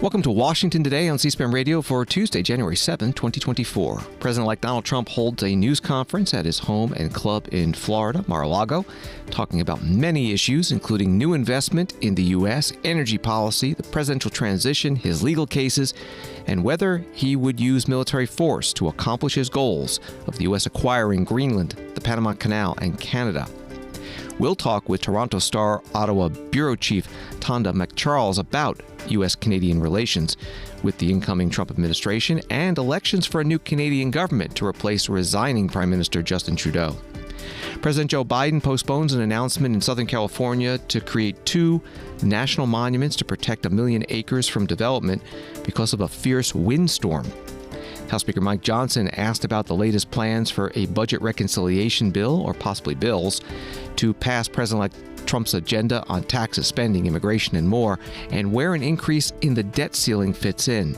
Welcome to Washington Today on C-SPAN Radio for Tuesday, January 7, 2024. President-elect Donald Trump holds a news conference at his home and club in Florida, Mar-a-Lago, talking about many issues, including new investment in the U.S., energy policy, the presidential transition, his legal cases, and whether he would use military force to accomplish his goals of the U.S. acquiring Greenland, the Panama Canal and Canada. We'll talk with Toronto Star Ottawa Bureau Chief Tonda MacCharles about U.S. Canadian relations with the incoming Trump administration and elections for a new Canadian government to replace resigning Prime Minister Justin Trudeau. President Joe Biden postpones an announcement in Southern California to create 2 national monuments to protect 1 million acres from development because of a fierce windstorm. House Speaker Mike Johnson asked about the latest plans for a budget reconciliation bill, or possibly bills, to pass President-elect Trump's agenda on taxes, spending, immigration, and more, and where an increase in the debt ceiling fits in.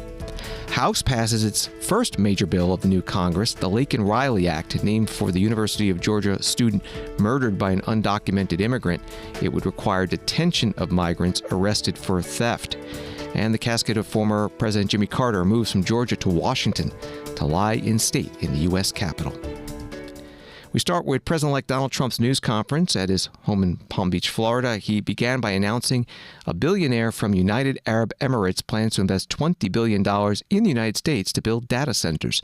House passes its first major bill of the new Congress, the Laken Riley Act, named for the University of Georgia student murdered by an undocumented immigrant. It would require detention of migrants arrested for theft. And the casket of former President Jimmy Carter moves from Georgia to Washington to lie in state in the U.S. Capitol. We start with President-elect Donald Trump's news conference at his home in Palm Beach, Florida. He began by announcing a billionaire from United Arab Emirates plans to invest $20 billion in the United States to build data centers.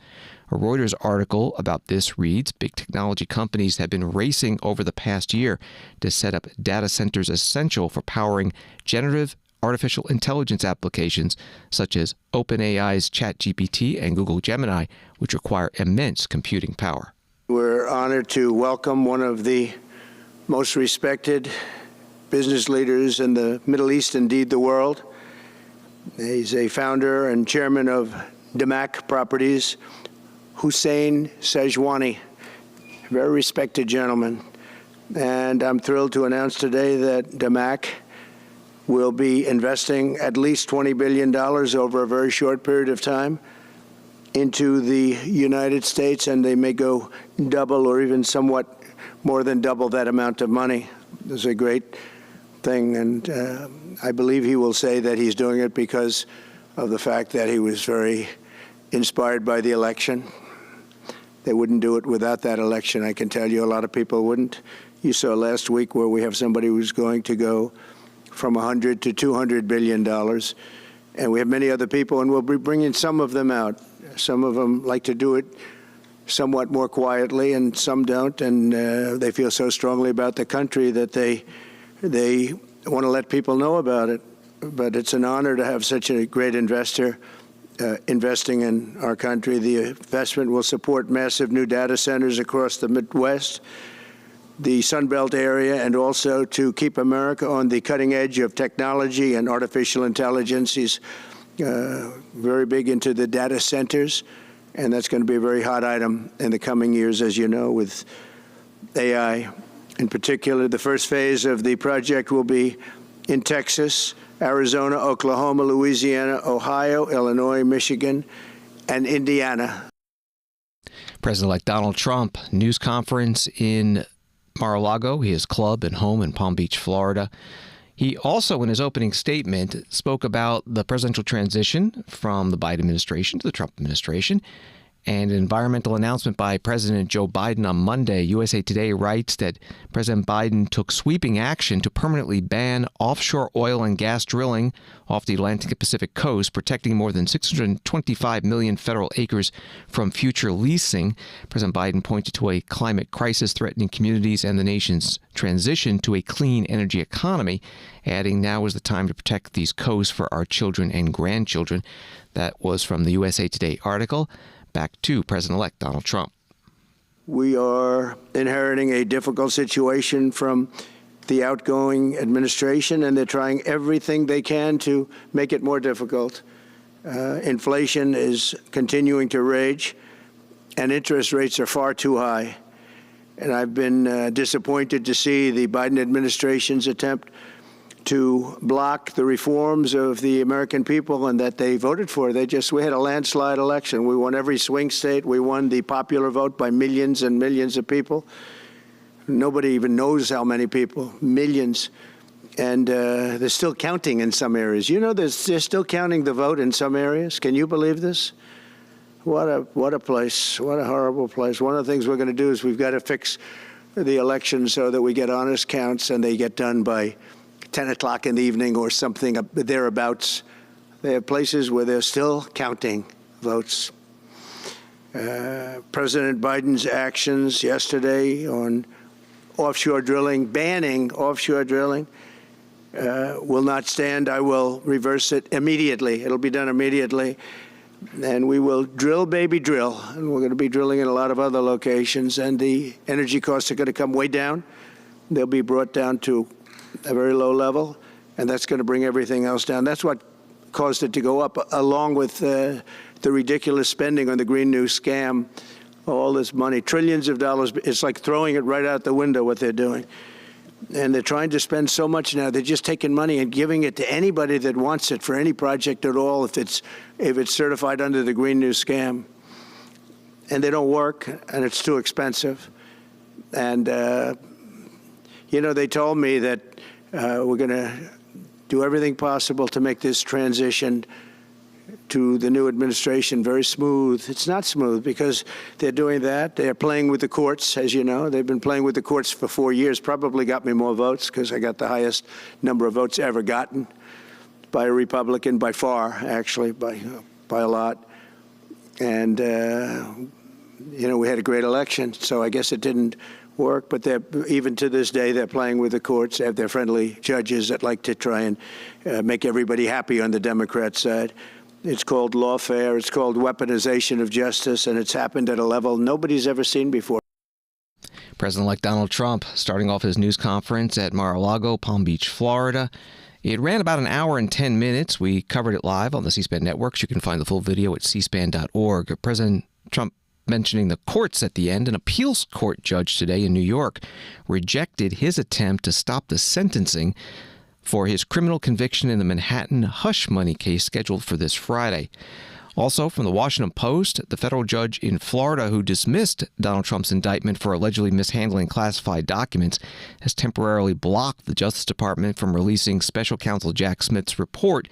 A Reuters article about this reads, big technology companies have been racing over the past year to set up data centers essential for powering generative artificial intelligence applications such as OpenAI's ChatGPT and Google Gemini, which require immense computing power. We're honored to welcome one of the most respected business leaders in the Middle East, indeed the world. He's a founder and chairman of Damac Properties, Hussein Sajwani, very respected gentleman. And I'm thrilled to announce today that Damac will be investing at least $20 billion over a very short period of time into the United States, and they may go double or even somewhat more than double that amount of money. It's a great thing, and I believe he will say that he's doing it because of the fact that he was very inspired by the election. They wouldn't do it without that election, I can tell you. A lot of people wouldn't. You saw last week where we have somebody who's going to go from $100 to $200 billion. And we have many other people, and we'll be bringing some of them out. Some of them like to do it somewhat more quietly, and some don't. And they feel so strongly about the country that they want to let people know about it. But it's an honor to have such a great investor investing in our country. The investment will support massive new data centers across the Midwest, the Sunbelt area, and also to keep America on the cutting edge of technology and artificial intelligence. He's very big into the data centers, and that's going to be a very hot item in the coming years, as you know, with AI. In particular, the first phase of the project will be in Texas, Arizona, Oklahoma, Louisiana, Ohio, Illinois, Michigan, and Indiana. President-elect Donald Trump, news conference in Mar-a-Lago, his club and home in Palm Beach, Florida. He also, in his opening statement, spoke about the presidential transition from the Biden administration to the Trump administration and an environmental announcement by President Joe Biden on Monday. USA Today writes that President Biden took sweeping action to permanently ban offshore oil and gas drilling off the Atlantic and Pacific coast, protecting more than 625 million federal acres from future leasing. President Biden pointed to a climate crisis threatening communities and the nation's transition to a clean energy economy, adding, now is the time to protect these coasts for our children and grandchildren. That was from the USA Today article. Back to President-elect Donald Trump. We are inheriting a difficult situation from the outgoing administration, and they're trying everything they can to make it more difficult. Inflation is continuing to rage, and interest rates are far too high. And I've been disappointed to see the Biden administration's attempt to block the reforms of the American people and that they voted for. We had a landslide election. We won every swing state. We won the popular vote by millions and millions of people. Nobody even knows how many people, millions. And they're still counting in some areas. You know, they're still counting the vote in some areas. Can you believe this? What a place. What a horrible place. One of the things we're going to do is we've got to fix the election so that we get honest counts and they get done by 10 o'clock in the evening or something thereabouts. They have places where they're still counting votes. President Biden's actions yesterday on offshore drilling, banning offshore drilling, will not stand. I will reverse it immediately. It'll be done immediately. And we will drill, baby, drill. And we're going to be drilling in a lot of other locations. And the energy costs are going to come way down. They'll be brought down to a very low level. And that's going to bring everything else down. That's what caused it to go up, along with the ridiculous spending on the Green New scam. All this money, trillions of dollars. It's like throwing it right out the window, what they're doing. And they're trying to spend so much now. They're just taking money and giving it to anybody that wants it for any project at all, if it's certified under the Green New scam. And they don't work, and it's too expensive. And, you know, they told me that we're going to do everything possible to make this transition to the new administration very smooth. It's not smooth because they're doing that. They're playing with the courts, as you know. They've been playing with the courts for 4 years, probably got me more votes because I got the highest number of votes ever gotten by a Republican, by far, actually, by a lot. And, you know, we had a great election, so I guess it didn't work. But even to this day, they're playing with the courts. They have their friendly judges that like to try and make everybody happy on the Democrat side. It's called lawfare. It's called weaponization of justice, and it's happened at a level nobody's ever seen before. President-elect Donald Trump starting off his news conference at Mar-a-Lago, Palm Beach, Florida. It ran about an hour and 10 minutes. We covered it live on the C-SPAN networks. You can find the full video at cspan.org. President Trump mentioning the courts at the end. An appeals court judge today in New York rejected his attempt to stop the sentencing for his criminal conviction in the Manhattan hush money case scheduled for this Friday. Also, from the Washington Post, the federal judge in Florida who dismissed Donald Trump's indictment for allegedly mishandling classified documents has temporarily blocked the Justice Department from releasing special counsel Jack Smith's report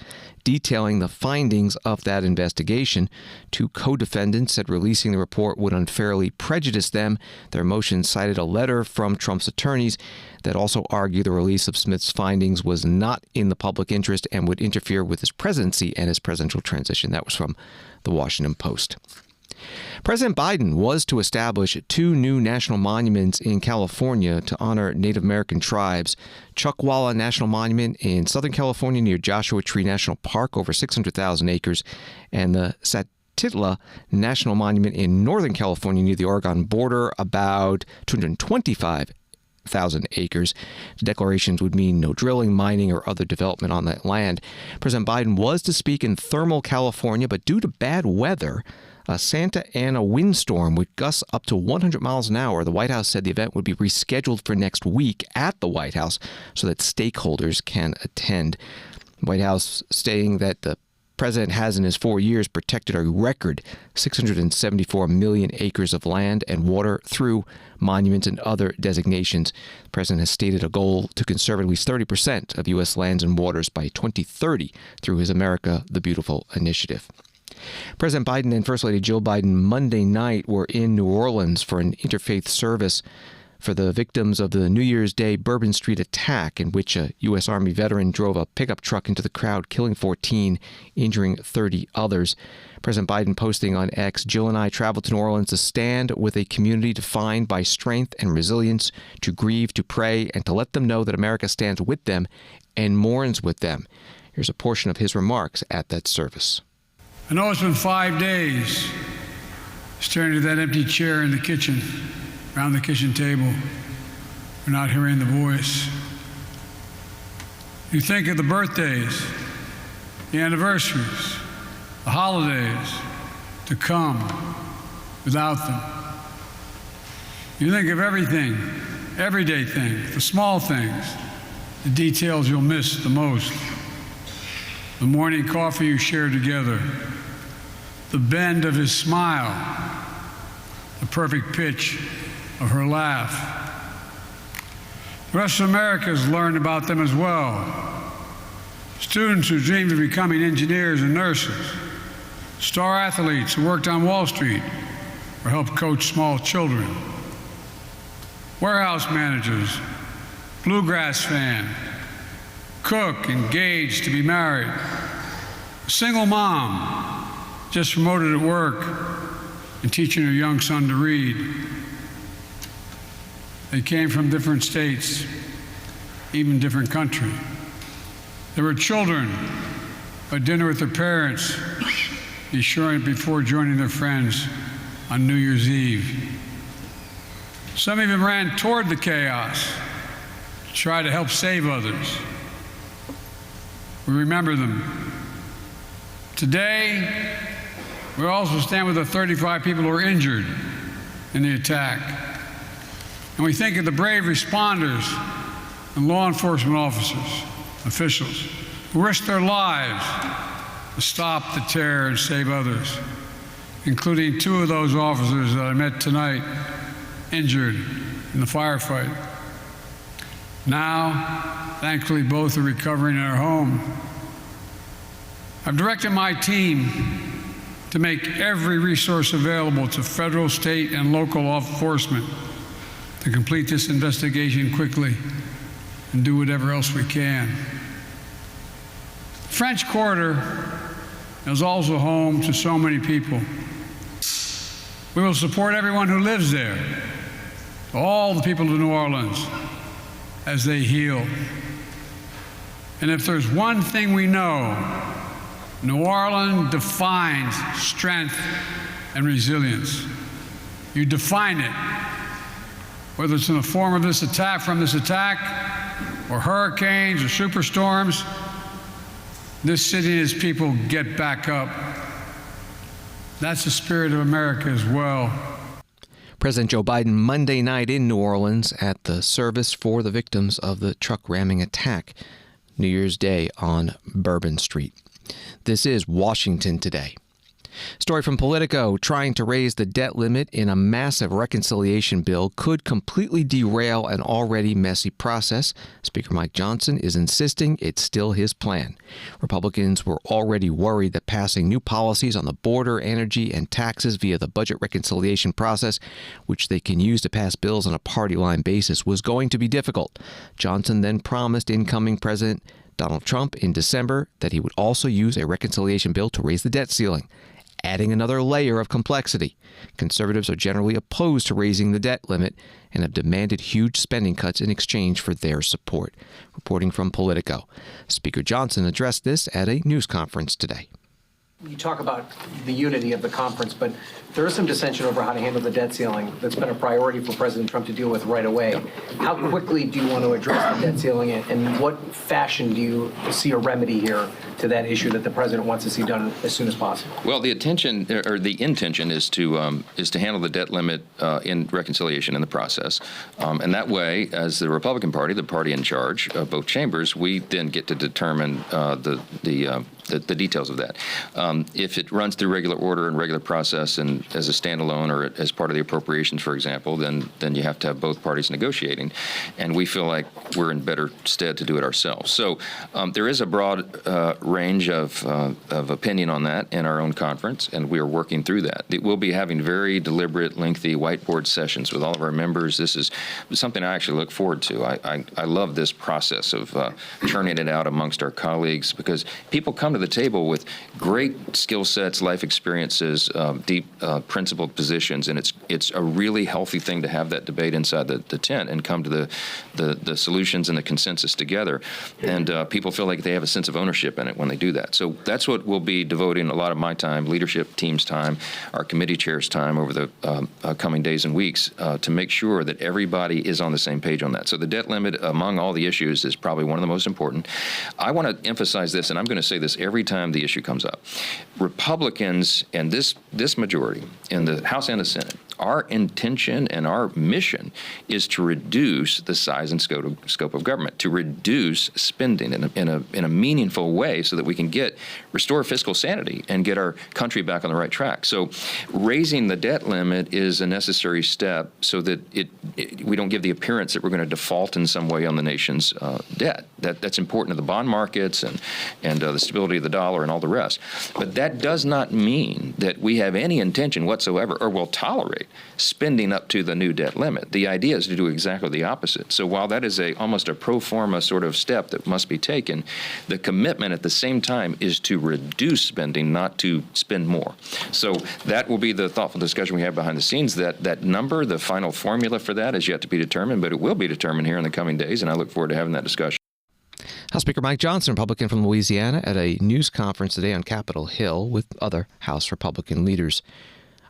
detailing the findings of that investigation. Two co-defendants said releasing the report would unfairly prejudice them. Their motion cited a letter from Trump's attorneys that also argued the release of Smith's findings was not in the public interest and would interfere with his presidency and his presidential transition. That was from the Washington Post. President Biden was to establish 2 new national monuments in California to honor Native American tribes. Chuckwalla National Monument in Southern California near Joshua Tree National Park, over 600,000 acres, and the Satilla National Monument in Northern California near the Oregon border, about 225,000 acres. The declarations would mean no drilling, mining, or other development on that land. President Biden was to speak in thermal California, but due to bad weather, a Santa Ana windstorm with gusts up to 100 miles an hour, the White House said the event would be rescheduled for next week at the White House so that stakeholders can attend. The White House saying that the president has in his 4 years protected a record 674 million acres of land and water through monuments and other designations. The president has stated a goal to conserve at least 30% of U.S. lands and waters by 2030 through his America the Beautiful initiative. President Biden and First Lady Jill Biden Monday night were in New Orleans for an interfaith service for the victims of the New Year's Day Bourbon Street attack, in which a U.S. Army veteran drove a pickup truck into the crowd, killing 14, injuring 30 others. President Biden posting on X, Jill and I traveled to New Orleans to stand with a community defined by strength and resilience, to grieve, to pray, and to let them know that America stands with them and mourns with them. Here's a portion of his remarks at that service. I know it's been 5 days staring at that empty chair in the kitchen, around the kitchen table. We're not hearing the voice. You think of the birthdays, the anniversaries, the holidays to come without them. You think of everything, everyday things, the small things, the details you'll miss the most. The morning coffee you shared together, the bend of his smile, the perfect pitch of her laugh. The rest of America has learned about them as well. Students who dreamed of becoming engineers and nurses, star athletes who worked on Wall Street or helped coach small children, warehouse managers, bluegrass fan, cook engaged to be married, a single mom just promoted at work and teaching her young son to read. They came from different states, even different country. There were children who had dinner with their parents, ensuring it before joining their friends on New Year's Eve. Some even ran toward the chaos to try to help save others. We remember them. Today, we also stand with the 35 people who were injured in the attack. And we think of the brave responders and law enforcement officers, officials, who risked their lives to stop the terror and save others, including 2 of those officers that I met tonight, injured in the firefight. Now, thankfully, both are recovering in our home. I've directed my team to make every resource available to federal, state, and local law enforcement to complete this investigation quickly and do whatever else we can. The French Quarter is also home to so many people. We will support everyone who lives there, all the people of New Orleans, as they heal. And if there's one thing we know, New Orleans defines strength and resilience. You define it, whether it's in the form of this attack, or hurricanes or superstorms. This city and its people get back up. That's the spirit of America as well. President Joe Biden Monday night in New Orleans at the service for the victims of the truck ramming attack New Year's Day on Bourbon Street. This is Washington Today. Story from Politico: trying to raise the debt limit in a massive reconciliation bill could completely derail an already messy process. Speaker Mike Johnson is insisting it's still his plan. Republicans were already worried that passing new policies on the border, energy, and taxes via the budget reconciliation process, which they can use to pass bills on a party line basis, was going to be difficult. Johnson then promised incoming President Donald Trump in December that he would also use a reconciliation bill to raise the debt ceiling, adding another layer of complexity. Conservatives are generally opposed to raising the debt limit and have demanded huge spending cuts in exchange for their support. Reporting from Politico, Speaker Johnson addressed this at a news conference today. You talk about the unity of the conference, but there is some dissension over how to handle the debt ceiling. That's been a priority for President Trump to deal with right away. How quickly do you want to address the debt ceiling, and what fashion do you see a remedy here to that issue that the president wants to see done as soon as possible? Well, the intention is to handle the debt limit in reconciliation in the process, and that way, as the Republican Party, the party in charge of both chambers, we then get to determine the details of that. If it runs through regular order and regular process and as a standalone or as part of the appropriations, for example, then you have to have both parties negotiating, and we feel like we're in better stead to do it ourselves. So there is a broad range of opinion on that in our own conference, and we are working through that. We'll be having very deliberate, lengthy whiteboard sessions with all of our members. This is something I actually look forward to. I love this process of churning it out amongst our colleagues, because people come to the table with great skill sets, life experiences, deep principled positions, and it's a really healthy thing to have that debate inside the tent and come to the solutions and the consensus together. And people feel like they have a sense of ownership in it when they do that. So that's what we'll be devoting a lot of my time, leadership team's time, our committee chair's time over the coming days and weeks to make sure that everybody is on the same page on that. So the debt limit among all the issues is probably one of the most important. I want to emphasize this, and I'm going to say this every time the issue comes up. Republicans and this majority in the House and the Senate Our intention and our mission is to reduce the size and scope of government, to reduce spending in a meaningful way so that we can restore fiscal sanity and get our country back on the right track. So raising the debt limit is a necessary step so that we don't give the appearance that we're going to default in some way on the nation's debt. That's important to the bond markets and the stability of the dollar and all the rest. But that does not mean that we have any intention whatsoever or will tolerate spending up to the new debt limit. The idea is to do exactly the opposite. So while that is almost a pro forma sort of step that must be taken, the commitment at the same time is to reduce spending, not to spend more. So that will be the thoughtful discussion we have behind the scenes. That number, the final formula for that is yet to be determined, but it will be determined here in the coming days, and I look forward to having that discussion. House Speaker Mike Johnson, Republican from Louisiana, at a news conference today on Capitol Hill with other House Republican leaders.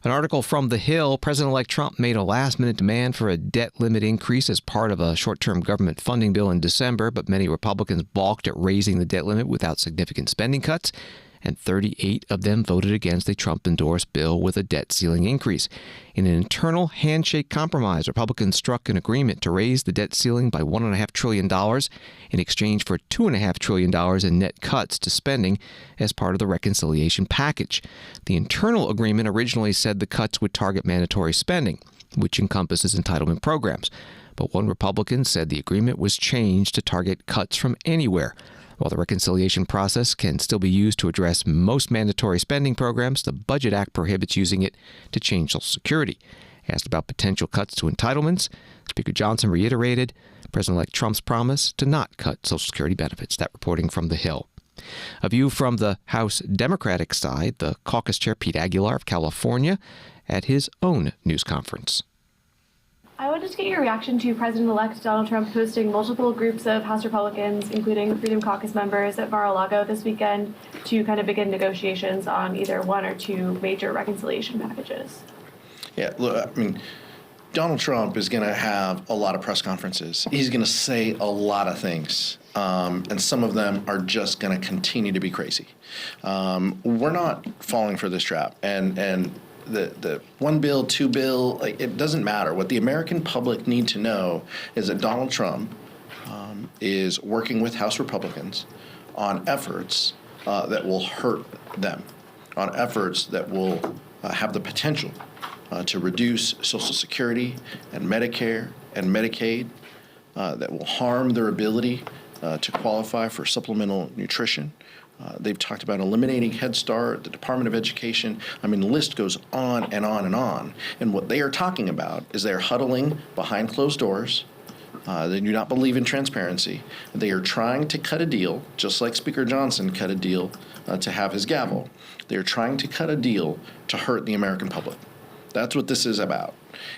An article from The Hill, President-elect Trump made a last-minute demand for a debt limit increase as part of a short-term government funding bill in December, but many Republicans balked at raising the debt limit without significant spending cuts, and 38 of them voted against a Trump-endorsed bill with a debt ceiling increase. In an internal handshake compromise, Republicans struck an agreement to raise the debt ceiling by $1.5 trillion in exchange for $2.5 trillion in net cuts to spending as part of the reconciliation package. The internal agreement originally said the cuts would target mandatory spending, which encompasses entitlement programs. But one Republican said the agreement was changed to target cuts from anywhere. While the reconciliation process can still be used to address most mandatory spending programs, the Budget Act prohibits using it to change Social Security. Asked about potential cuts to entitlements, Speaker Johnson reiterated President-elect Trump's promise to not cut Social Security benefits. That reporting from The Hill. A view from the House Democratic side, the caucus chair Pete Aguilar of California at his own news conference. I wanted to get your reaction to President-elect Donald Trump hosting multiple groups of House Republicans, including Freedom Caucus members, at Mar-a-Lago this weekend to kind of begin negotiations on either one or two major reconciliation packages. Yeah, look, I mean, Donald Trump is going to have a lot of press conferences. He's going to say a lot of things, and some of them are just going to continue to be crazy. We're not falling for this trap, and the one bill, two bill, like, it doesn't matter. What the American public need to know is that Donald Trump is working with House Republicans on efforts that will hurt them, on efforts that will have the potential to reduce Social Security and Medicare and Medicaid, that will harm their ability to qualify for supplemental nutrition. They've talked about eliminating Head Start, the Department of Education. I mean, the list goes on and on and on. And what they are talking about is they're huddling behind closed doors. They do not believe in transparency. They are trying to cut a deal, just like Speaker Johnson cut a deal to have his gavel. They are trying to cut a deal to hurt the American public. That's what this is about.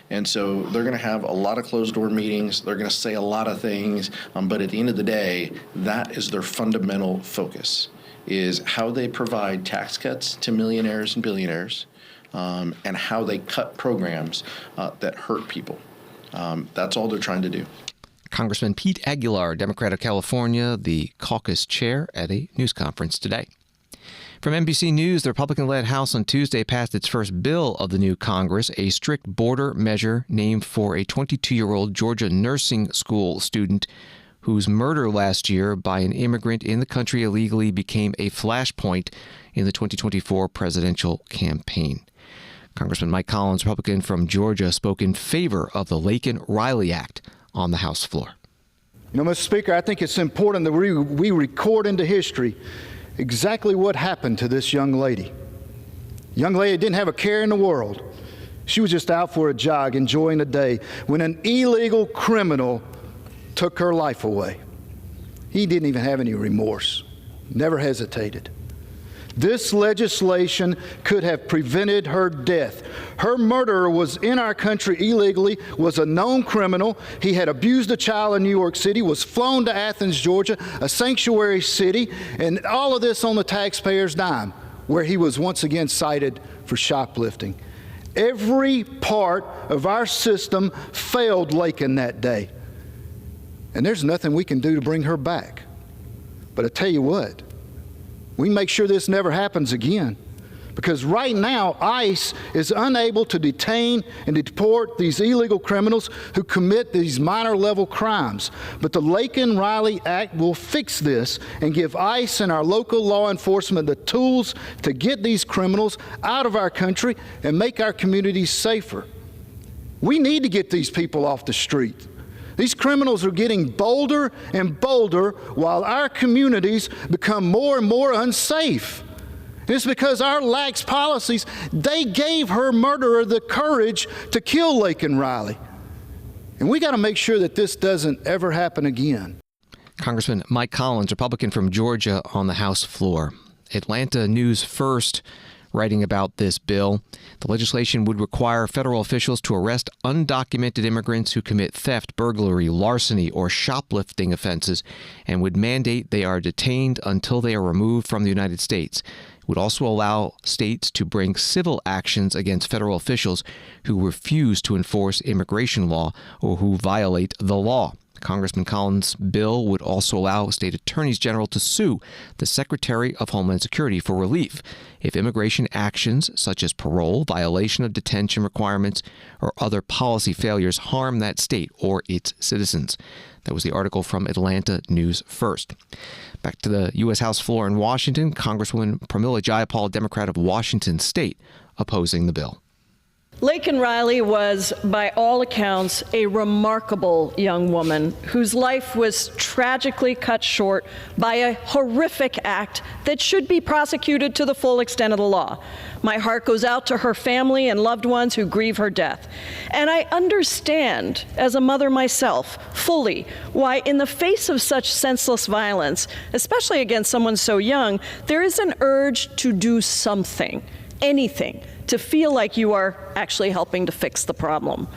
And so they're going to have a lot of closed-door meetings. They're going to say a lot of things. But at the end of the day, that is their fundamental focus, is how they provide tax cuts to millionaires and billionaires, and how they cut programs that hurt people. That's all they're trying to do. Congressman Pete Aguilar, Democrat of California, the caucus chair at a news conference today. From NBC News, the Republican-led House on Tuesday passed its first bill of the new Congress, a strict border measure named for a 22-year-old Georgia nursing school student whose murder last year by an immigrant in the country illegally became a flashpoint in the 2024 presidential campaign. Congressman Mike Collins, Republican from Georgia, spoke in favor of the Laken Riley Act on the House floor. You know, Mr. Speaker, I think it's important that we record into history exactly what happened to this young lady. Young lady didn't have a care in the world. She was just out for a jog, enjoying the day, when an illegal criminal took her life away. He didn't even have any remorse, never hesitated. This legislation could have prevented her death. Her murderer was in our country illegally, was a known criminal. He had abused a child in New York City, was flown to Athens, Georgia, a sanctuary city, and all of this on the taxpayer's dime, where he was once again cited for shoplifting. Every part of our system failed Laken that day. And there's nothing we can do to bring her back. But I tell you what, we make sure this never happens again. Because right now, ICE is unable to detain and deport these illegal criminals who commit these minor-level crimes. But the Laken Riley Act will fix this and give ICE and our local law enforcement the tools to get these criminals out of our country and make our communities safer. We need to get these people off the street. These criminals are getting bolder and bolder while our communities become more and more unsafe. It's because our lax policies, they gave her murderer the courage to kill Laken Riley. And we got to make sure that this doesn't ever happen again. Congressman Mike Collins, Republican from Georgia, on the House floor. Atlanta News First, writing about this bill. The legislation would require federal officials to arrest undocumented immigrants who commit theft, burglary, larceny, or shoplifting offenses, and would mandate they are detained until they are removed from the United States. It would also allow states to bring civil actions against federal officials who refuse to enforce immigration law or who violate the law. Congressman Collins' bill would also allow state attorneys general to sue the Secretary of Homeland Security for relief if immigration actions such as parole, violation of detention requirements, or other policy failures harm that state or its citizens. That was the article from Atlanta News First. Back to the U.S. House floor in Washington, Congresswoman Pramila Jayapal, Democrat of Washington State, opposing the bill. Laken Riley was, by all accounts, a remarkable young woman whose life was tragically cut short by a horrific act that should be prosecuted to the full extent of the law. My heart goes out to her family and loved ones who grieve her death. And I understand, as a mother myself, fully why, in the face of such senseless violence, especially against someone so young, there is an urge to do something, anything, to feel like you are actually helping to fix the problem.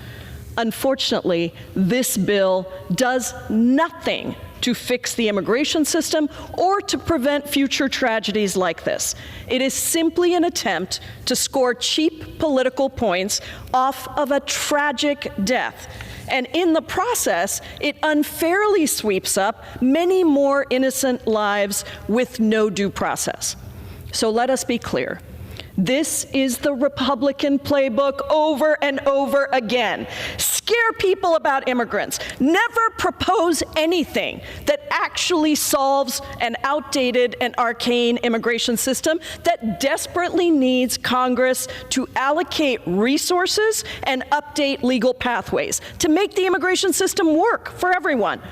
Unfortunately, this bill does nothing to fix the immigration system or to prevent future tragedies like this. It is simply an attempt to score cheap political points off of a tragic death. And in the process, it unfairly sweeps up many more innocent lives with no due process. So let us be clear. This is the Republican playbook over and over again. Scare people about immigrants. Never propose anything that actually solves an outdated and arcane immigration system that desperately needs Congress to allocate resources and update legal pathways to make the immigration system work for everyone.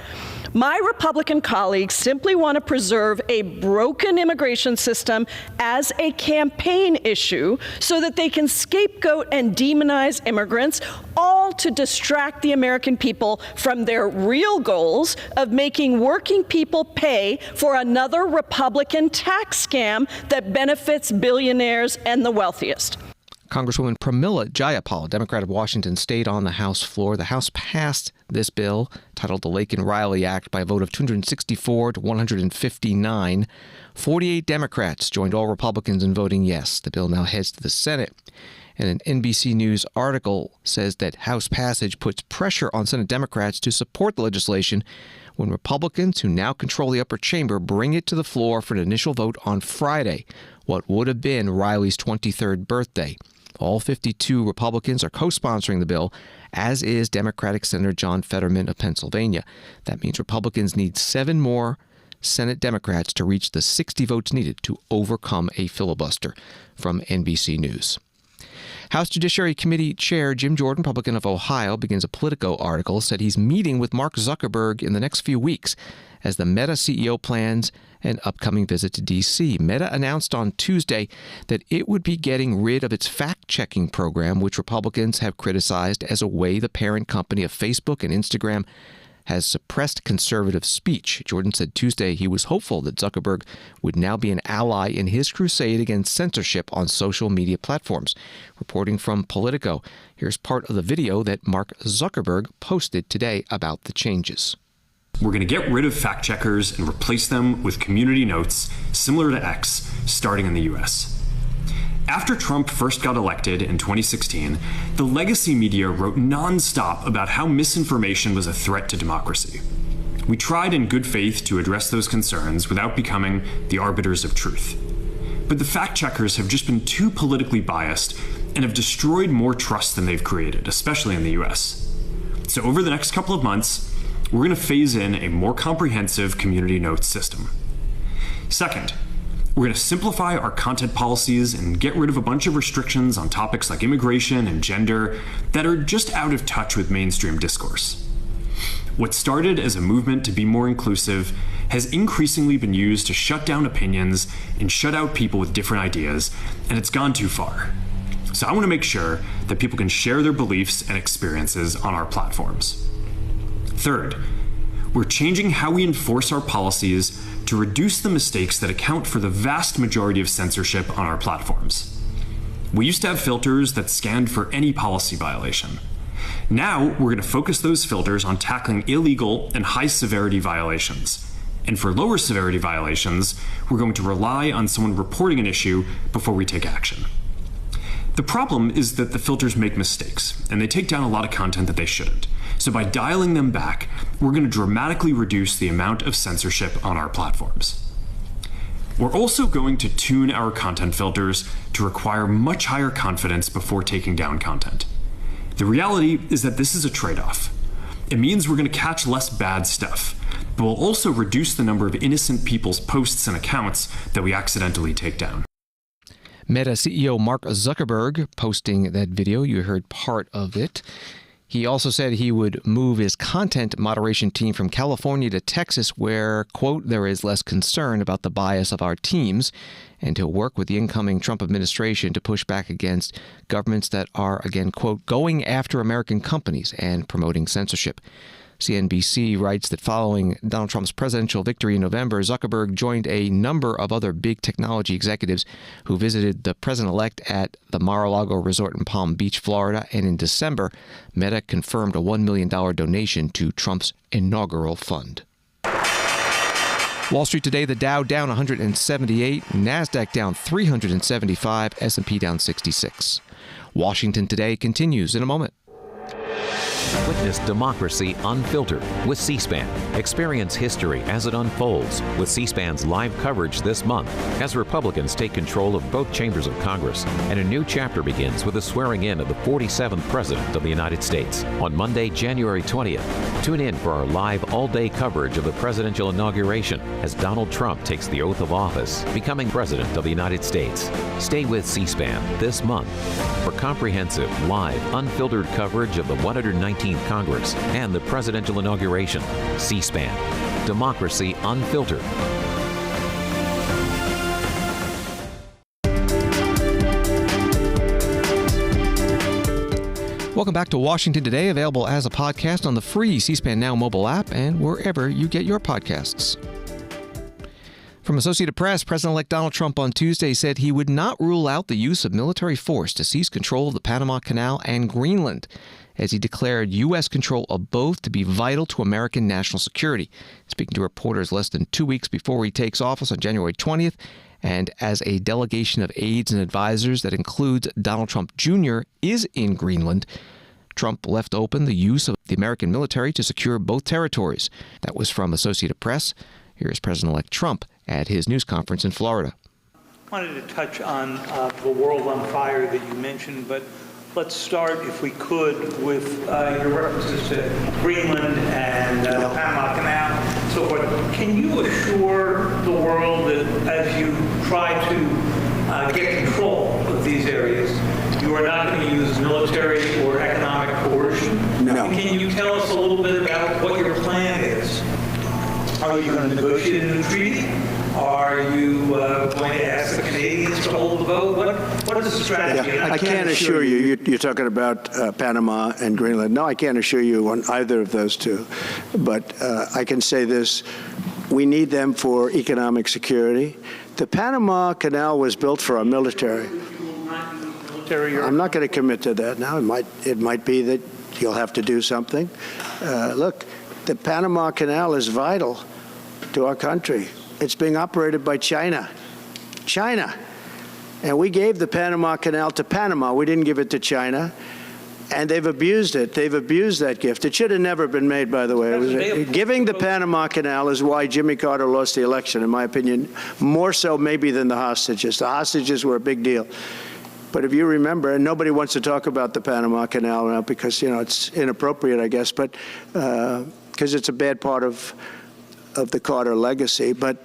My Republican colleagues simply want to preserve a broken immigration system as a campaign issue so that they can scapegoat and demonize immigrants, all to distract the American people from their real goals of making working people pay for another Republican tax scam that benefits billionaires and the wealthiest. Congresswoman Pramila Jayapal, Democrat of Washington State, on the House floor. The House passed this bill, titled the Laken Riley Act, by a vote of 264 to 159. 48 Democrats joined all Republicans in voting yes. The bill now heads to the Senate. And an NBC News article says that House passage puts pressure on Senate Democrats to support the legislation when Republicans, who now control the upper chamber, bring it to the floor for an initial vote on Friday, what would have been Riley's 23rd birthday. All 52 Republicans are co-sponsoring the bill, as is Democratic Senator John Fetterman of Pennsylvania. That means Republicans need 7 more Senate Democrats to reach the 60 votes needed to overcome a filibuster. From NBC News. House Judiciary Committee Chair Jim Jordan, Republican of Ohio, begins a Politico article, said he's meeting with Mark Zuckerberg in the next few weeks as the Meta CEO plans an upcoming visit to D.C. Meta announced on Tuesday that it would be getting rid of its fact-checking program, which Republicans have criticized as a way the parent company of Facebook and Instagram has suppressed conservative speech. Jordan said Tuesday he was hopeful that Zuckerberg would now be an ally in his crusade against censorship on social media platforms. Reporting from Politico, here's part of the video that Mark Zuckerberg posted today about the changes. We're going to get rid of fact checkers and replace them with community notes similar to X, starting in the U.S. After Trump first got elected in 2016, the legacy media wrote nonstop about how misinformation was a threat to democracy. We tried in good faith to address those concerns without becoming the arbiters of truth. but the fact checkers have just been too politically biased and have destroyed more trust than they've created, especially in the US. So over the next couple of months, we're going to phase in a more comprehensive community notes system. Second, we're going to simplify our content policies and get rid of a bunch of restrictions on topics like immigration and gender that are just out of touch with mainstream discourse. What started as a movement to be more inclusive has increasingly been used to shut down opinions and shut out people with different ideas, and it's gone too far. So I want to make sure that people can share their beliefs and experiences on our platforms. Third, we're changing how we enforce our policies to reduce the mistakes that account for the vast majority of censorship on our platforms. We used to have filters that scanned for any policy violation. Now, we're going to focus those filters on tackling illegal and high-severity violations. And for lower severity violations, we're going to rely on someone reporting an issue before we take action. The problem is that the filters make mistakes, and they take down a lot of content that they shouldn't. So by dialing them back, we're going to dramatically reduce the amount of censorship on our platforms. We're also going to tune our content filters to require much higher confidence before taking down content. The reality is that this is a trade-off. It means we're going to catch less bad stuff, but we'll also reduce the number of innocent people's posts and accounts that we accidentally take down. Meta CEO Mark Zuckerberg posting that video. You heard part of it. He also said he would move his content moderation team from California to Texas, where, quote, there is less concern about the bias of our teams, and he'll work with the incoming Trump administration to push back against governments that are, again, quote, going after American companies and promoting censorship. CNBC writes that following Donald Trump's presidential victory in November, Zuckerberg joined a number of other big technology executives who visited the president-elect at the Mar-a-Lago resort in Palm Beach, Florida. And in December, Meta confirmed a $1 million donation to Trump's inaugural fund. Wall Street today, the Dow down 178, NASDAQ down 375, S&P down 66. Washington today continues in a moment. Witness democracy unfiltered with C-SPAN. Experience history as it unfolds with C-SPAN's live coverage this month as Republicans take control of both chambers of Congress, and a new chapter begins with the swearing in of the 47th President of the United States on Monday, January 20th. Tune in for our live all-day coverage of the presidential inauguration as Donald Trump takes the oath of office, becoming President of the United States. Stay with C-SPAN this month for comprehensive, live, unfiltered coverage of the 119th Congress and the presidential inauguration. C-SPAN. Democracy unfiltered. Welcome back to Washington Today, available as a podcast on the free C-SPAN Now mobile app and wherever you get your podcasts. From Associated Press, President-elect Donald Trump on Tuesday said he would not rule out the use of military force to seize control of the Panama Canal and Greenland, as he declared U.S. control of both to be vital to American national security. Speaking to reporters less than 2 weeks before he takes office on January 20th, and as a delegation of aides and advisors that includes Donald Trump Jr. is in Greenland, Trump left open the use of the American military to secure both territories. That was from Associated Press. Here is President-elect Trump at his news conference in Florida. I wanted to touch on the world on fire that you mentioned, but let's start, if we could, with your references to Greenland and the Panama Canal and so forth. Can you assure the world that as you try to get control of these areas, you are not going to use military or economic coercion? No. And can you tell us a little bit about what your plan is? Are you going to negotiate a new treaty? Are you going to ask the Canadians to hold the vote? What is the strategy? Yeah, I can't assure you. You're talking about Panama and Greenland. No, I can't assure you on either of those two. But I can say this. We need them for economic security. The Panama Canal was built for our military. I'm not going to commit to that now. It might be that you'll have to do something. Look, the Panama Canal is vital to our country. It's being operated by China. And we gave the Panama Canal to Panama. We didn't give it to China. And they've abused it. They've abused that gift. It should have never been made, by the way. Giving the Panama Canal is why Jimmy Carter lost the election, in my opinion, more so maybe than the hostages. The hostages were a big deal. But if you remember, and nobody wants to talk about the Panama Canal now because, it's inappropriate, I guess, but because it's a bad part of the Carter legacy. But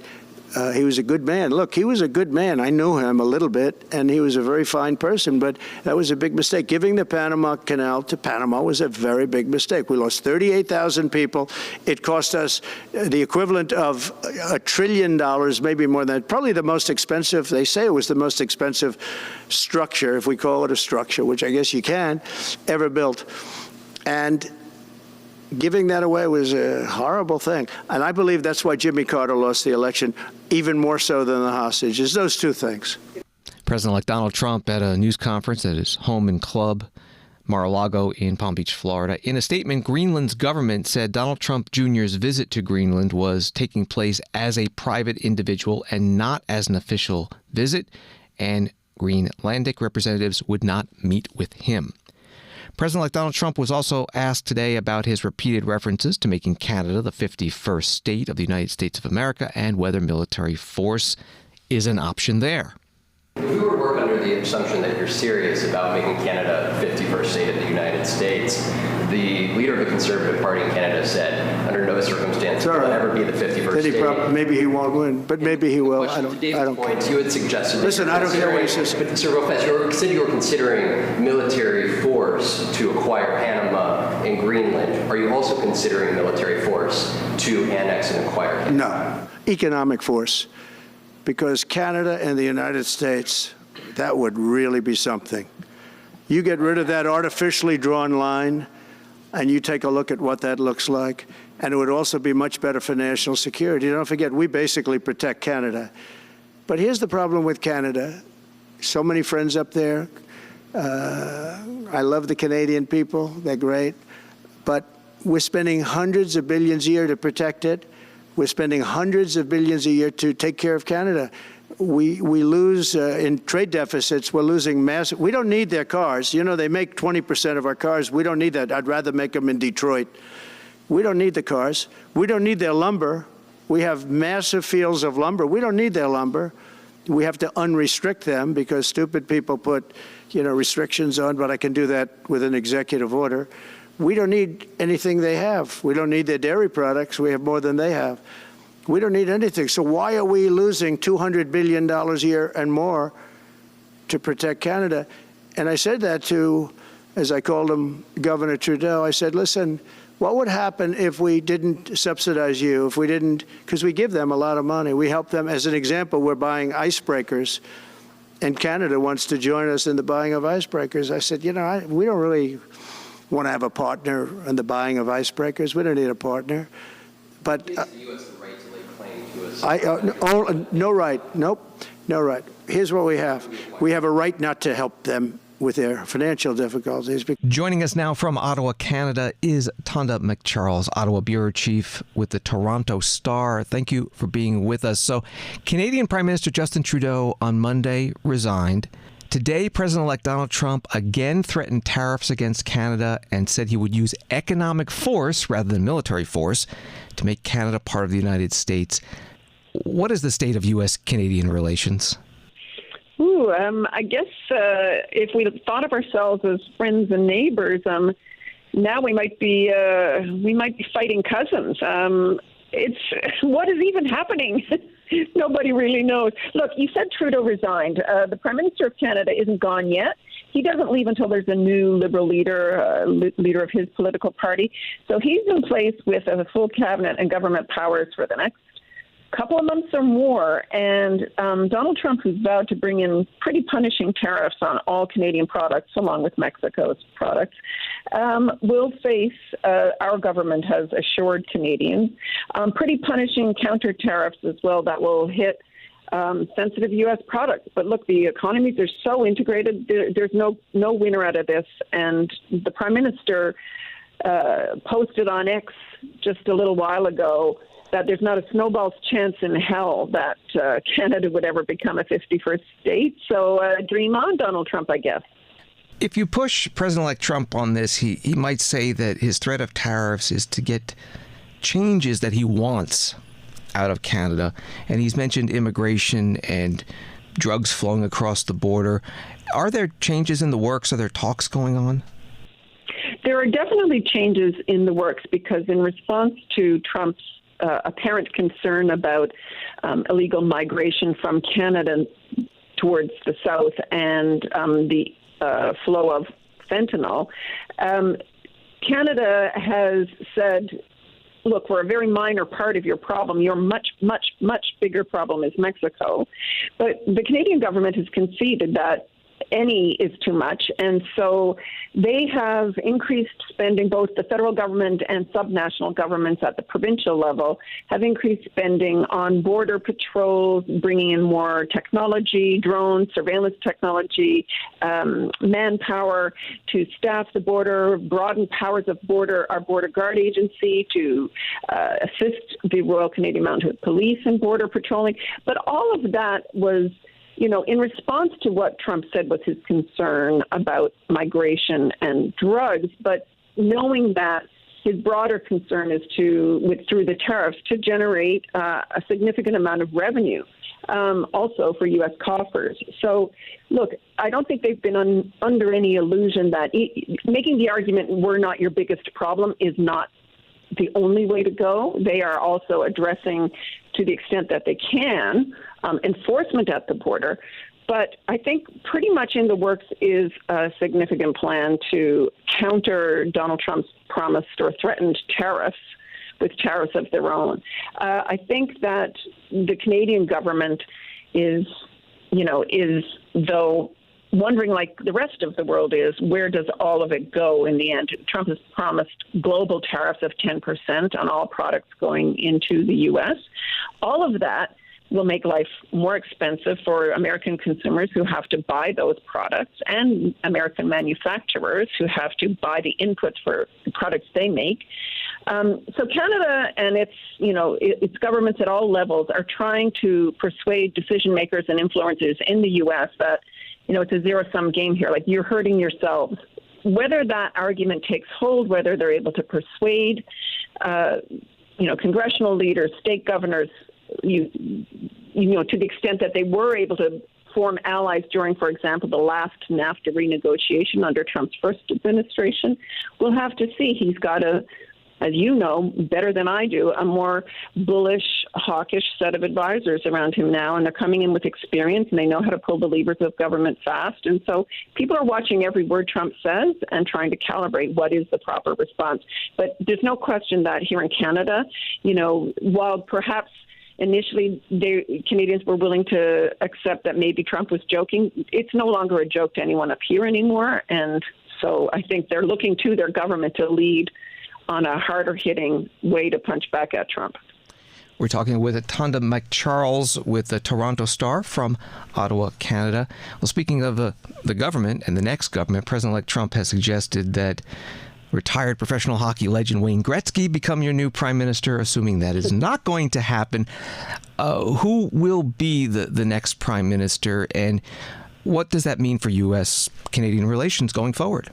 he was a good man. Look, he was a good man. I knew him a little bit, and he was a very fine person, but that was a big mistake. Giving the Panama Canal to Panama was a very big mistake. We lost 38,000 people. It cost us the equivalent of $1 trillion, maybe more than that. Probably the most expensive, they say it was the most expensive structure, if we call it a structure, which I guess you can, ever built. And giving that away was a horrible thing. And I believe that's why Jimmy Carter lost the election, even more so than the hostages. Those two things. President-elect Donald Trump at a news conference at his home and club, Mar-a-Lago in Palm Beach, Florida. In a statement, Greenland's government said Donald Trump Jr.'s visit to Greenland was taking place as a private individual and not as an official visit, and Greenlandic representatives would not meet with him. President-elect Donald Trump was also asked today about his repeated references to making Canada the 51st state of the United States of America and whether military force is an option there. If we were to work under the assumption that you're serious about making Canada the 51st state of the United States, the leader of the Conservative Party in Canada said, under no circumstance will it ever be the 51st state. Maybe he won't win, but maybe he will. I don't point, you had suggested. Listen, I don't care what he says. But Sir, real fast, you said you were considering military force to acquire Panama and Greenland. Are you also considering military force to annex and acquire Canada? No, economic force. Because Canada and the United States, that would really be something. You get rid of that artificially drawn line, and you take a look at what that looks like, and it would also be much better for national security. Don't forget, we basically protect Canada. But here's the problem with Canada. So many friends up there. I love the Canadian people. They're great. But we're spending hundreds of billions a year to protect it. We're spending hundreds of billions a year to take care of Canada. We lose in trade deficits. We're losing massive. We don't need their cars. They make 20% of our cars. We don't need that. I'd rather make them in Detroit. We don't need the cars. We don't need their lumber. We have massive fields of lumber. We don't need their lumber. We have to unrestrict them because stupid people put, restrictions on, but I can do that with an executive order. We don't need anything they have. We don't need their dairy products. We have more than they have. We don't need anything. So why are we losing $200 billion a year and more to protect Canada? And I said that to, as I called him, Governor Trudeau. I said, listen, what would happen if we didn't subsidize you, if we didn't, because we give them a lot of money. We help them. As an example, we're buying icebreakers, and Canada wants to join us in the buying of icebreakers. I said, we don't really want to have a partner in the buying of icebreakers. We don't need a partner. But gives the U.S. the right to lay claim to us. No right. Nope. No right. Here's what we have. We have a right not to help them with their financial difficulties. Joining us now from Ottawa, Canada, is Tonda MacCharles, Ottawa Bureau Chief with the Toronto Star. Thank you for being with us. So, Canadian Prime Minister Justin Trudeau on Monday resigned. Today, President-elect Donald Trump again threatened tariffs against Canada and said he would use economic force rather than military force to make Canada part of the United States. What is the state of U.S. Canadian relations? I guess if we thought of ourselves as friends and neighbors, now we might be fighting cousins. What is even happening? Nobody really knows. Look, you said Trudeau resigned. The Prime Minister of Canada isn't gone yet. He doesn't leave until there's a new Liberal leader, leader of his political party. So he's in place with a full cabinet and government powers for the next couple of months or more. And Donald Trump, who's vowed to bring in pretty punishing tariffs on all Canadian products, along with Mexico's products, will face, our government has assured Canadians, pretty punishing counter tariffs as well that will hit sensitive U.S. products. But look, the economies are so integrated, there's no winner out of this. And the Prime Minister posted on X just a little while ago that there's not a snowball's chance in hell that Canada would ever become a 51st state. So dream on, Donald Trump, I guess. If you push President-elect Trump on this, he might say that his threat of tariffs is to get changes that he wants out of Canada. And he's mentioned immigration and drugs flowing across the border. Are there changes in the works? Are there talks going on? There are definitely changes in the works because in response to Trump's apparent concern about illegal migration from Canada towards the south and the flow of fentanyl, Canada has said, look, we're a very minor part of your problem. Your much, much, much bigger problem is Mexico. But the Canadian government has conceded that any is too much. And so they have increased spending, both the federal government and subnational governments at the provincial level have increased spending on border patrols, bringing in more technology, drones, surveillance technology, manpower to staff the border, broaden powers of our border guard agency to assist the Royal Canadian Mounted Police in border patrolling. But all of that was, in response to what Trump said was his concern about migration and drugs, but knowing that his broader concern is through the tariffs, to generate a significant amount of revenue, also for U.S. coffers. So, look, I don't think they've been under any illusion that making the argument we're not your biggest problem is not the only way to go. They are also addressing, to the extent that they can, enforcement at the border. But I think pretty much in the works is a significant plan to counter Donald Trump's promised or threatened tariffs with tariffs of their own. I think that the Canadian government is though wondering, like the rest of the world is, where does all of it go in the end? Trump has promised global tariffs of 10% on all products going into the U.S. All of that will make life more expensive for American consumers who have to buy those products and American manufacturers who have to buy the inputs for the products they make. So Canada and its governments at all levels are trying to persuade decision makers and influencers in the U.S. that it's a zero-sum game here. Like, you're hurting yourselves. Whether that argument takes hold, whether they're able to persuade, congressional leaders, state governors, to the extent that they were able to form allies during, for example, the last NAFTA renegotiation under Trump's first administration, we'll have to see. He's got as you know, better than I do, a more bullish, hawkish set of advisors around him now, and they're coming in with experience, and they know how to pull the levers of government fast. And so people are watching every word Trump says and trying to calibrate what is the proper response. But there's no question that here in Canada, while perhaps initially Canadians were willing to accept that maybe Trump was joking, it's no longer a joke to anyone up here anymore. And so I think they're looking to their government to lead on a harder-hitting way to punch back at Trump. We're talking with Tonda MacCharles with the Toronto Star from Ottawa, Canada. Well, speaking of the government and the next government, President-elect Trump has suggested that retired professional hockey legend Wayne Gretzky become your new prime minister. Assuming that is not going to happen, who will be the next prime minister, and what does that mean for U.S.-Canadian relations going forward?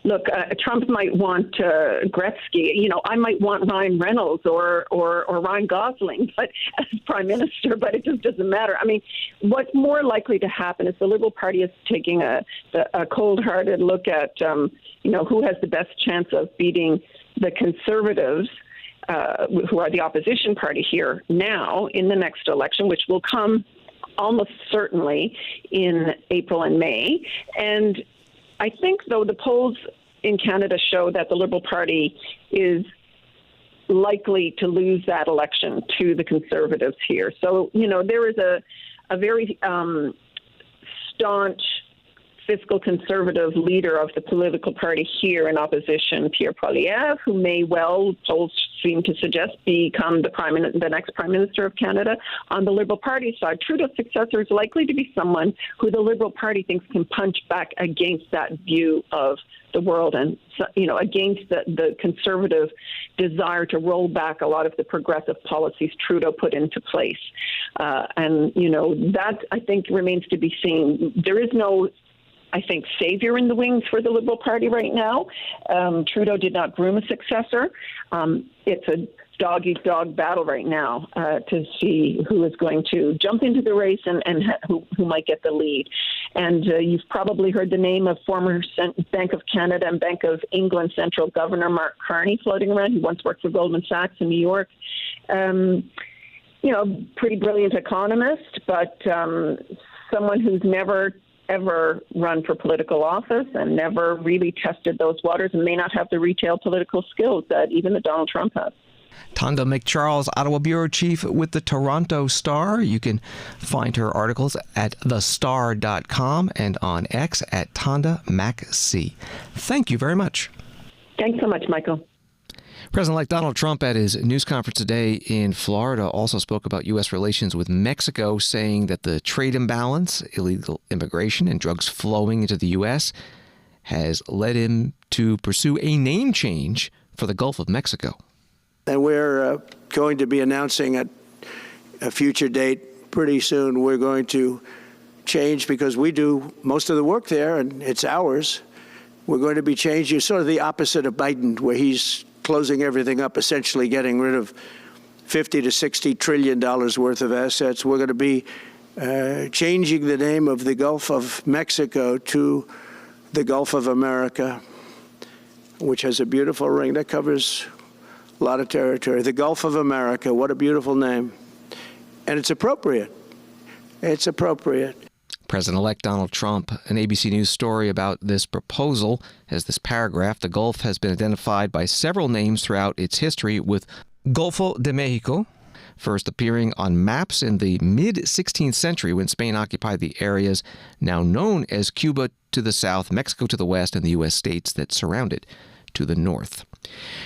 Look, Trump might want Gretzky. I might want Ryan Reynolds or Ryan Gosling, but as prime minister. But it just doesn't matter. I mean, what's more likely to happen is the Liberal Party is taking a cold-hearted look at who has the best chance of beating the Conservatives, who are the opposition party here now in the next election, which will come almost certainly in April and May. And I think, though, the polls in Canada show that the Liberal Party is likely to lose that election to the Conservatives here. So, there is a very staunch fiscal conservative leader of the political party here in opposition, Pierre Poilievre, who may well, polls seem to suggest, become the next Prime Minister of Canada. On the Liberal Party side, Trudeau's successor is likely to be someone who the Liberal Party thinks can punch back against that view of the world and, against the conservative desire to roll back a lot of the progressive policies Trudeau put into place. And that, I think, remains to be seen. There is no I think, savior in the wings for the Liberal Party right now. Trudeau did not groom a successor. It's a dog-eat-dog battle right now to see who is going to jump into the race and who might get the lead. And you've probably heard the name of former Bank of Canada and Bank of England Central Governor Mark Carney floating around. He once worked for Goldman Sachs in New York. Pretty brilliant economist, but someone who's never ever run for political office and never really tested those waters and may not have the retail political skills that even the Donald Trump has. Tonda MacCharles, Ottawa bureau chief with the Toronto Star. You can find her articles at thestar.com and on X at Tonda MacC. Thank you very much. Thanks so much, Michael. President-elect Donald Trump at his news conference today in Florida also spoke about U.S. relations with Mexico, saying that the trade imbalance, illegal immigration, and drugs flowing into the U.S. has led him to pursue a name change for the Gulf of Mexico. And we're going to be announcing at a future date pretty soon. We're going to change, because we do most of the work there and it's ours. We're going to be changing sort of the opposite of Biden, where he's closing everything up, essentially getting rid of $50 to $60 trillion worth of assets. We're going to be changing the name of the Gulf of Mexico to the Gulf of America, which has a beautiful ring that covers a lot of territory. The Gulf of America, what a beautiful name. And it's appropriate. It's appropriate. President-elect Donald Trump, an ABC News story about this proposal, has this paragraph. The Gulf has been identified by several names throughout its history, with Golfo de Mexico first appearing on maps in the mid-16th century when Spain occupied the areas now known as Cuba to the south, Mexico to the west, and the U.S. states that surround it to the north.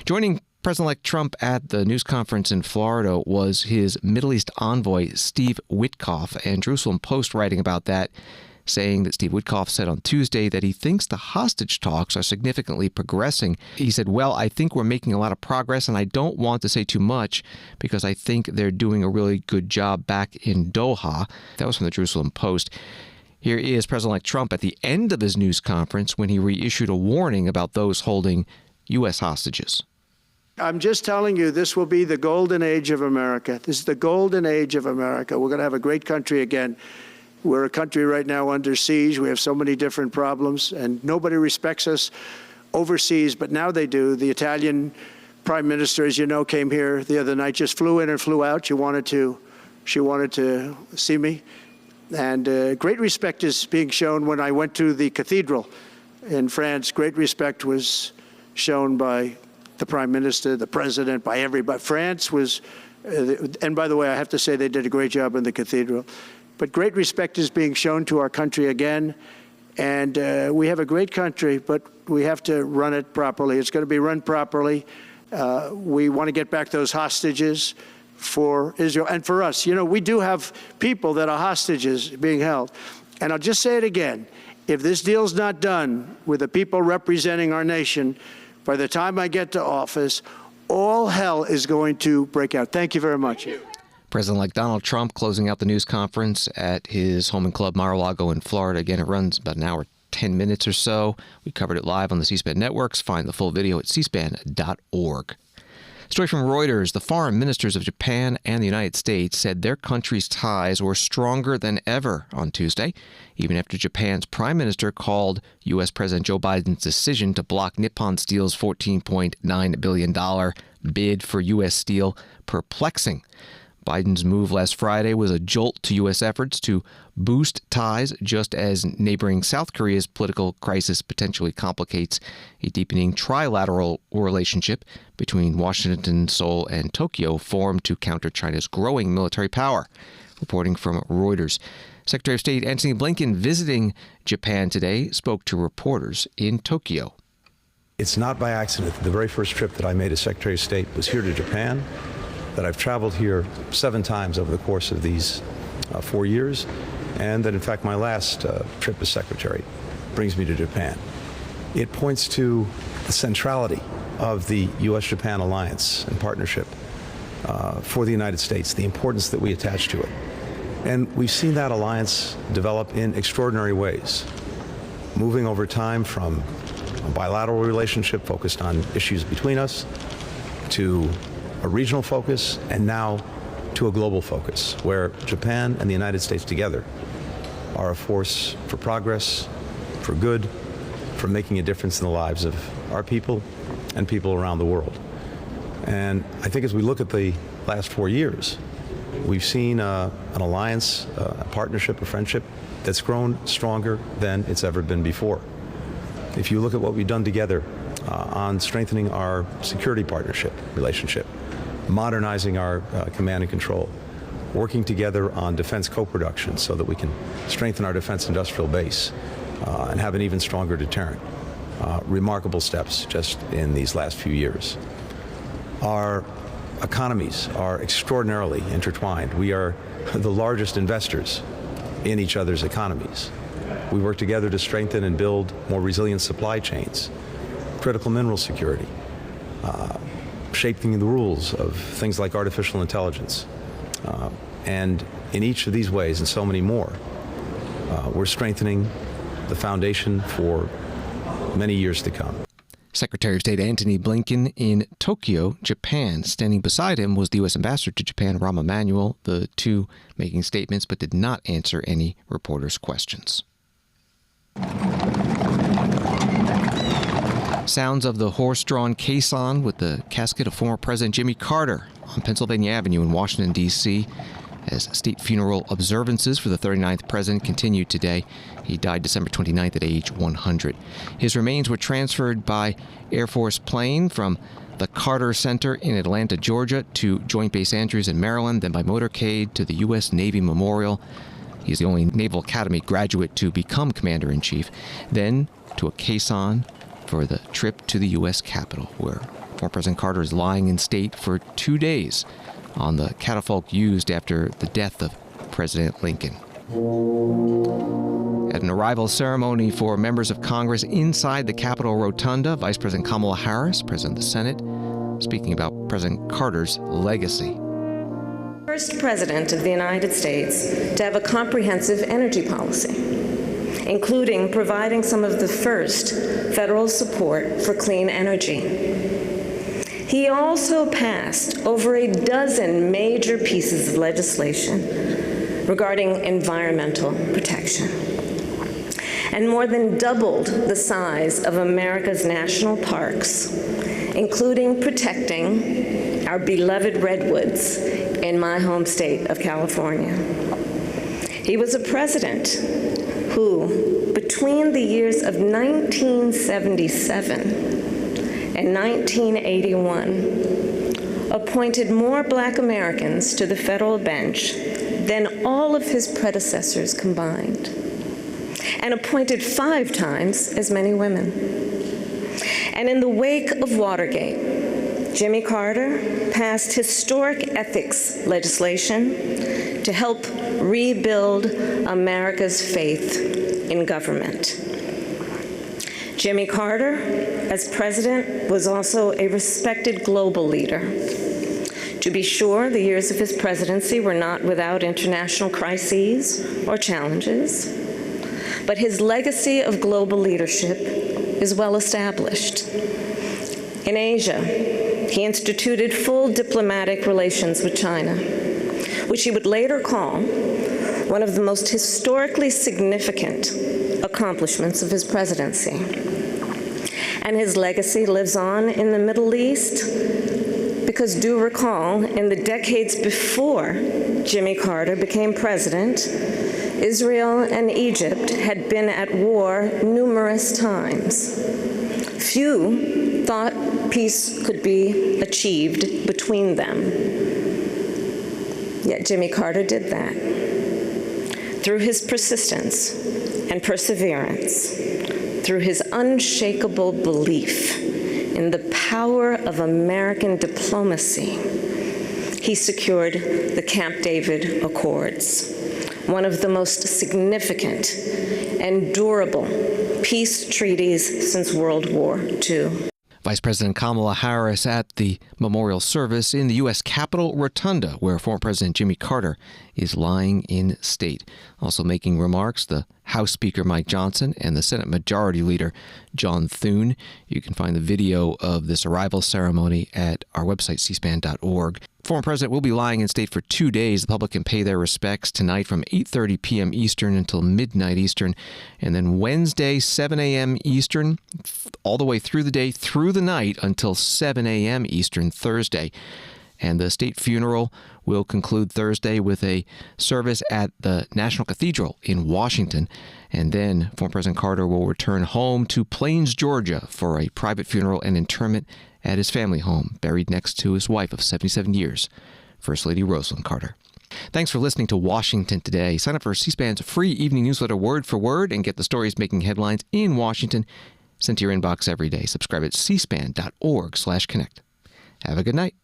Joining President-elect Trump at the news conference in Florida was his Middle East envoy, Steve Witkoff, and Jerusalem Post writing about that, saying that Steve Witkoff said on Tuesday that he thinks the hostage talks are significantly progressing. He said, well, I think we're making a lot of progress, and I don't want to say too much because I think they're doing a really good job back in Doha. That was from the Jerusalem Post. Here is President-elect Trump at the end of his news conference when he reissued a warning about those holding U.S. hostages. I'm just telling you, this will be the golden age of America. This is the golden age of America. We're going to have a great country again. We're a country right now under siege. We have so many different problems, and nobody respects us overseas, but now they do. The Italian Prime Minister, as you know, came here the other night, just flew in and flew out. She wanted to see me. And great respect is being shown. When I went to the cathedral in France, great respect was shown by the Prime Minister, the President, by everybody. France was, and by the way, I have to say they did a great job in the cathedral. But great respect is being shown to our country again. And we have a great country, but we have to run it properly. It's going to be run properly. We want to get back those hostages for Israel and for us. You know, we do have people that are hostages being held. And I'll just say it again. If this deal's not done with the people representing our nation, by the time I get to office, all hell is going to break out. Thank you very much. President-elect Donald Trump closing out the news conference at his home and club Mar-a-Lago in Florida. Again, it runs about an hour, 10 minutes or so. We covered it live on the C-SPAN networks. Find the full video at cspan.org. Story from Reuters. The foreign ministers of Japan and the United States said their countries' ties were stronger than ever on Tuesday, even after Japan's prime minister called U.S. President Joe Biden's decision to block Nippon Steel's $14.9 billion bid for U.S. steel perplexing. Biden's move last Friday was a jolt to U.S. efforts to boost ties, just as neighboring South Korea's political crisis potentially complicates a deepening trilateral relationship between Washington, Seoul, and Tokyo formed to counter China's growing military power. Reporting from Reuters. Secretary of State Antony Blinken, visiting Japan today, spoke to reporters in Tokyo. It's not by accident that the very first trip that I made as Secretary of State was here to Japan, that I've traveled here 7 times over the course of these 4 years, and that, in fact, my last trip as Secretary brings me to Japan. It points to the centrality of the U.S.-Japan alliance and partnership for the United States, the importance that we attach to it. And we've seen that alliance develop in extraordinary ways. moving over time from a bilateral relationship focused on issues between us to a regional focus, and now to a global focus, where Japan and the United States together are a force for progress, for good, for making a difference in the lives of our people and people around the world. And I think as we look at the last 4 years, we've seen an alliance, a partnership, a friendship that's grown stronger than it's ever been before. If you look at what we've done together on strengthening our security partnership relationship, modernizing our command and control, working together on defense co-production so that we can strengthen our defense industrial base and have an even stronger deterrent. Remarkable steps just in these last few years. Our economies are extraordinarily intertwined. We are the largest investors in each other's economies. We work together to strengthen and build more resilient supply chains, critical mineral security, shaping the rules of things like artificial intelligence. And in each of these ways and so many more, we're strengthening the foundation for many years to come. Secretary of State Antony Blinken in Tokyo, Japan. Standing beside him was the U.S. Ambassador to Japan, Rahm Emanuel, the two making statements but did not answer any reporters' questions. Sounds of the horse-drawn caisson with the casket of former President Jimmy Carter on Pennsylvania Avenue in Washington, D.C., as state funeral observances for the 39th president continued today. He died December 29th at age 100. His remains were transferred by Air Force plane from the Carter Center in Atlanta, Georgia, to Joint Base Andrews in Maryland, then by motorcade to the U.S. Navy Memorial. He's the only Naval Academy graduate to become Commander-in-Chief. Then to a caisson for the trip to the U.S. Capitol, where former President Carter is lying in state for 2 days on the catafalque used after the death of President Lincoln. At an arrival ceremony for members of Congress inside the Capitol Rotunda, Vice President Kamala Harris, President of the Senate, speaking about President Carter's legacy. First president of the United States to have a comprehensive energy policy, including providing some of the first federal support for clean energy. He also passed over a dozen major pieces of legislation regarding environmental protection, and more than doubled the size of America's national parks, including protecting our beloved redwoods in my home state of California. He was a president who, between the years of 1977 and 1981, appointed more Black Americans to the federal bench than all of his predecessors combined, and appointed 5 times as many women. And in the wake of Watergate, Jimmy Carter passed historic ethics legislation to help rebuild America's faith in government. Jimmy Carter, as president, was also a respected global leader. To be sure, the years of his presidency were not without international crises or challenges, but his legacy of global leadership is well established. In Asia, he instituted full diplomatic relations with China, which he would later call one of the most historically significant accomplishments of his presidency. And his legacy lives on in the Middle East because, do recall, in the decades before Jimmy Carter became president, Israel and Egypt had been at war numerous times. Few thought peace could be achieved between them. Yet Jimmy Carter did that. Through his persistence and perseverance, through his unshakable belief in the power of American diplomacy, he secured the Camp David Accords, one of the most significant and durable peace treaties since World War II. Vice President Kamala Harris at the memorial service in the U.S. Capitol Rotunda, where former President Jimmy Carter is lying in state. Also making remarks, the House Speaker Mike Johnson and the Senate Majority Leader John Thune. You can find the video of this arrival ceremony at our website, cspan.org. Former president will be lying in state for 2 days. The public can pay their respects tonight from 8:30 p.m. Eastern until midnight Eastern, and then Wednesday, 7 a.m. Eastern, all the way through the day, through the night until 7 a.m. Eastern Thursday. And the state funeral will conclude Thursday with a service at the National Cathedral in Washington. And then former President Carter will return home to Plains, Georgia for a private funeral and interment at his family home, buried next to his wife of 77 years, First Lady Rosalind Carter. Thanks for listening to Washington Today. Sign up for C-SPAN's free evening newsletter word for word and get the stories making headlines in Washington sent to your inbox every day. Subscribe at cspan.org/connect. Have a good night.